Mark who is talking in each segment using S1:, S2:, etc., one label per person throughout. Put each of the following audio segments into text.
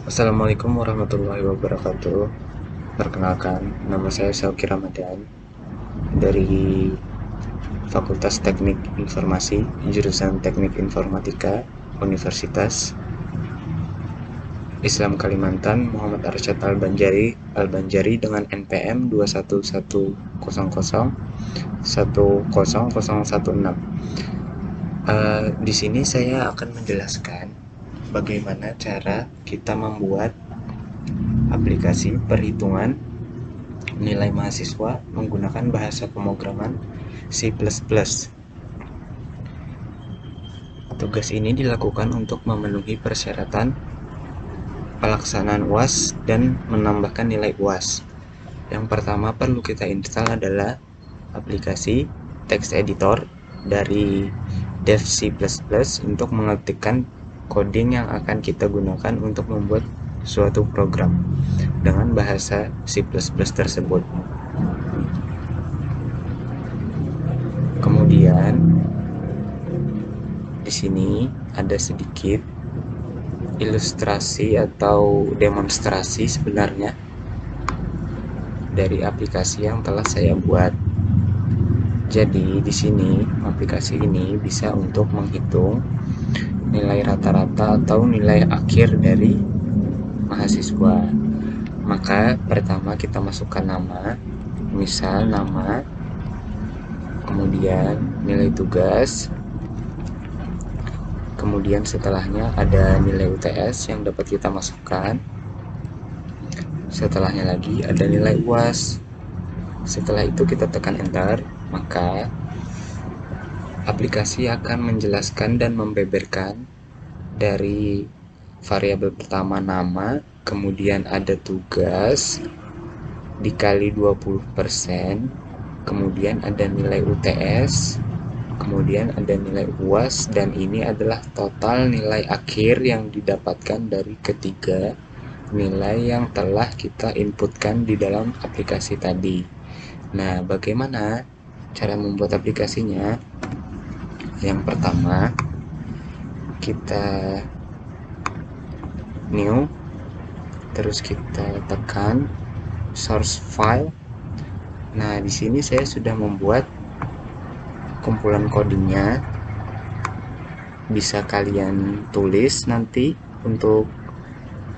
S1: Assalamualaikum warahmatullahi wabarakatuh. Perkenalkan, nama saya Syauki Ramadan dari Fakultas Teknik Informasi, jurusan Teknik Informatika, Universitas Islam Kalimantan, Muhammad Arsyad Al-Banjari dengan NPM 21100100016. Di sini saya akan menjelaskan bagaimana cara kita membuat aplikasi perhitungan nilai mahasiswa menggunakan bahasa pemrograman C++. Tugas ini dilakukan untuk memenuhi persyaratan pelaksanaan UAS dan menambahkan nilai UAS. Yang pertama perlu kita install adalah aplikasi text editor dari dev C++ untuk mengetikkan coding yang akan kita gunakan untuk membuat suatu program dengan bahasa C++ tersebut. Kemudian di sini ada sedikit ilustrasi atau demonstrasi sebenarnya dari aplikasi yang telah saya buat. Jadi di sini aplikasi ini bisa untuk menghitung nilai rata-rata atau nilai akhir dari mahasiswa. Maka pertama kita masukkan nama, misal nama, kemudian nilai tugas, kemudian setelahnya ada nilai UTS yang dapat kita masukkan, setelahnya lagi ada nilai UAS. Setelah itu kita tekan enter, maka aplikasi akan menjelaskan dan membeberkan dari variabel pertama nama, kemudian ada tugas dikali 20%, kemudian ada nilai UTS, kemudian ada nilai UAS, dan ini adalah total nilai akhir yang didapatkan dari ketiga nilai yang telah kita inputkan di dalam aplikasi tadi. Nah, bagaimana cara membuat aplikasinya? Yang pertama, kita new, terus kita tekan source file. Nah, di sini saya sudah membuat kumpulan codingnya, bisa kalian tulis nanti untuk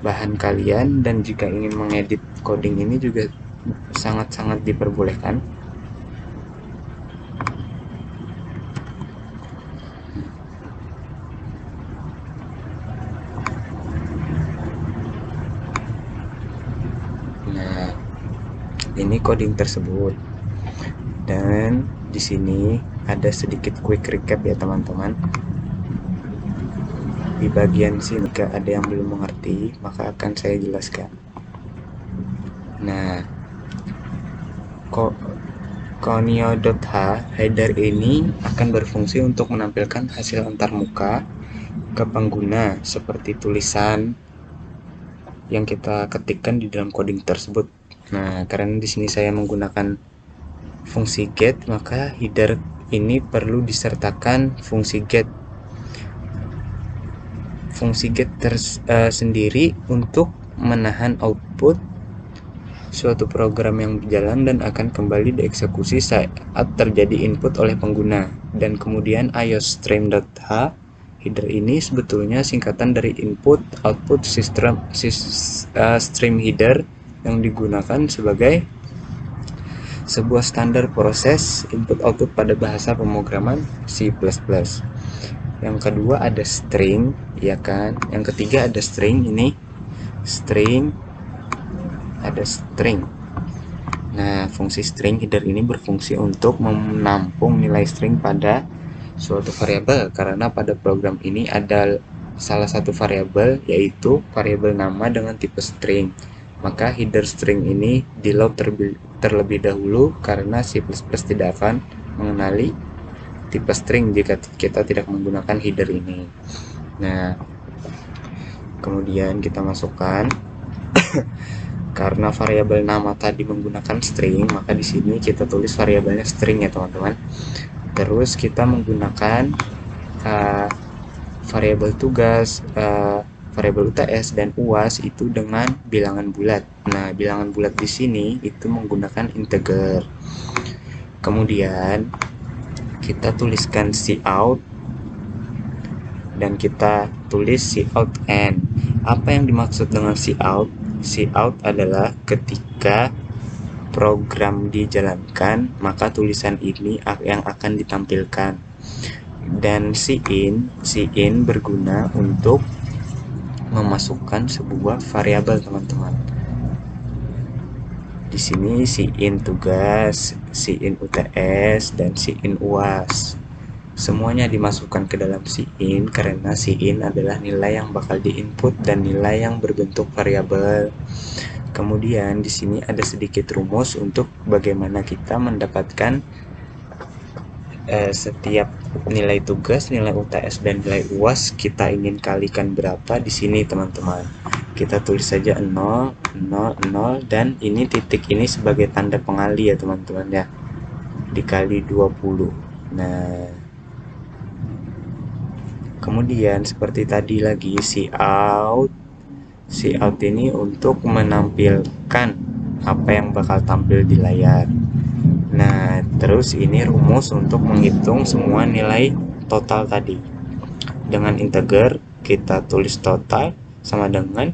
S1: bahan kalian, dan jika ingin mengedit coding ini juga sangat-sangat diperbolehkan. Nah, ini coding tersebut, dan di sini ada sedikit quick recap ya teman-teman. Di bagian sini jika ada yang belum mengerti, maka akan saya jelaskan. Nah, Conio.h header ini akan berfungsi untuk menampilkan hasil antarmuka ke pengguna seperti tulisan yang kita ketikkan di dalam coding tersebut. Nah, karena di sini saya menggunakan fungsi get, maka header ini perlu disertakan fungsi get. Fungsi get sendiri untuk menahan output suatu program yang berjalan dan akan kembali dieksekusi saat terjadi input oleh pengguna. Dan kemudian iostream.h header ini sebetulnya singkatan dari input output stream header yang digunakan sebagai sebuah standar proses input output pada bahasa pemrograman C++. Yang kedua ada string, ya kan? Yang ketiga ada string, ini string, ada string. Nah, fungsi string header ini berfungsi untuk menampung nilai string pada suatu variabel, karena pada program ini ada salah satu variabel, yaitu variabel nama dengan tipe string. Maka header string ini di load terlebih dahulu karena C++ tidak akan mengenali tipe string jika kita tidak menggunakan header ini. Nah, kemudian kita masukkan karena variabel nama tadi menggunakan string, maka di sini kita tulis variabelnya string ya teman-teman. Terus kita menggunakan variabel tugas variabel UTS dan UAS itu dengan bilangan bulat. Nah, bilangan bulat di sini itu menggunakan integer. Kemudian kita tuliskan cout dan kita tulis cout n. Apa yang dimaksud dengan cout? Cout adalah ketika program dijalankan, maka tulisan ini yang akan ditampilkan. Dan cin berguna untuk memasukkan sebuah variabel, teman-teman. Di sini cin tugas, cin UTS, dan cin UAS. Semuanya dimasukkan ke dalam cin karena cin adalah nilai yang bakal diinput dan nilai yang berbentuk variabel. Kemudian di sini ada sedikit rumus untuk bagaimana kita mendapatkan setiap nilai tugas, nilai UTS, dan nilai UAS kita ingin kalikan berapa di sini, teman-teman. Kita tulis saja 0, 0, 0, dan ini titik ini sebagai tanda pengali ya, teman-teman ya. Dikali 20. Nah, kemudian seperti tadi lagi cout ini untuk menampilkan apa yang bakal tampil di layar. Nah, terus ini rumus untuk menghitung semua nilai total tadi. Dengan integer, kita tulis total sama dengan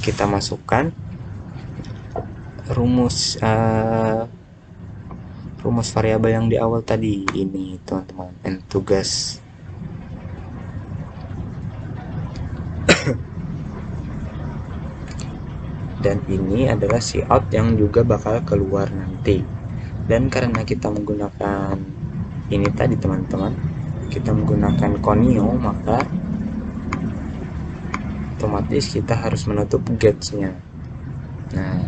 S1: kita masukkan rumus variabel yang di awal tadi ini, teman-teman, n tugas. Dan ini adalah cout yang juga bakal keluar nanti. Dan karena kita menggunakan ini tadi, teman-teman, kita menggunakan conio, maka otomatis kita harus menutup gates-nya. Nah,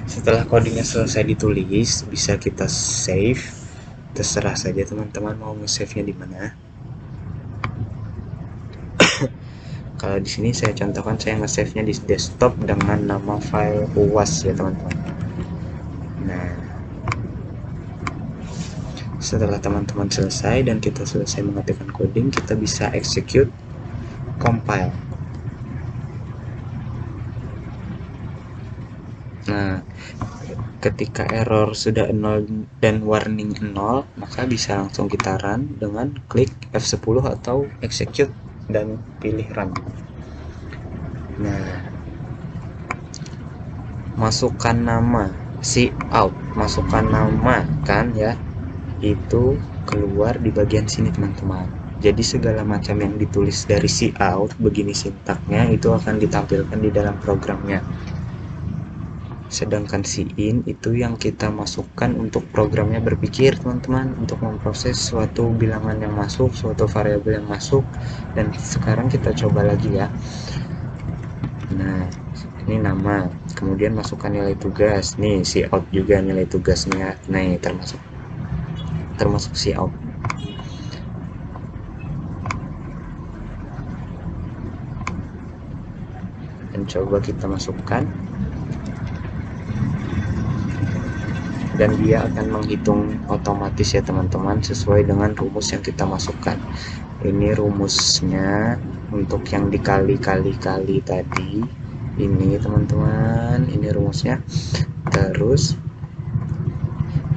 S1: setelah codingnya selesai ditulis, bisa kita save. Terserah saja teman-teman mau nge-save-nya di mana. Kalau di sini saya contohkan, saya nge-save-nya di desktop dengan nama file UAS ya, teman-teman. Nah, setelah teman-teman selesai dan kita selesai mengetikkan coding, kita bisa execute compile. Nah, ketika error sudah 0 dan warning 0, maka bisa langsung kita run dengan klik F10 atau execute dan pilih run. Nah, masukkan nama cout, masukkan nama kan ya, itu keluar di bagian sini, teman-teman. Jadi segala macam yang ditulis dari cout, begini sintaknya, itu akan ditampilkan di dalam programnya. Sedangkan cin itu yang kita masukkan untuk programnya berpikir, teman-teman, untuk memproses suatu bilangan yang masuk, suatu variabel yang masuk. Dan sekarang kita coba lagi ya. Nah, ini nama, kemudian masukkan nilai tugas. Nih cout juga nilai tugasnya. Nah, termasuk cout. Dan coba kita masukkan, dan dia akan menghitung otomatis ya, teman-teman, sesuai dengan rumus yang kita masukkan. Ini rumusnya untuk yang dikali-kali tadi. Ini, teman-teman, ini rumusnya. Terus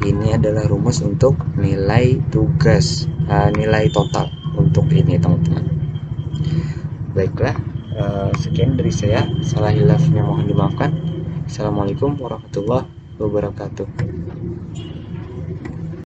S1: ini adalah rumus untuk nilai tugas, nilai total untuk ini, teman-teman. Baiklah, sekian dari saya. Salah hilafnya mohon dimaafkan. Assalamualaikum warahmatullahi wabarakatuh.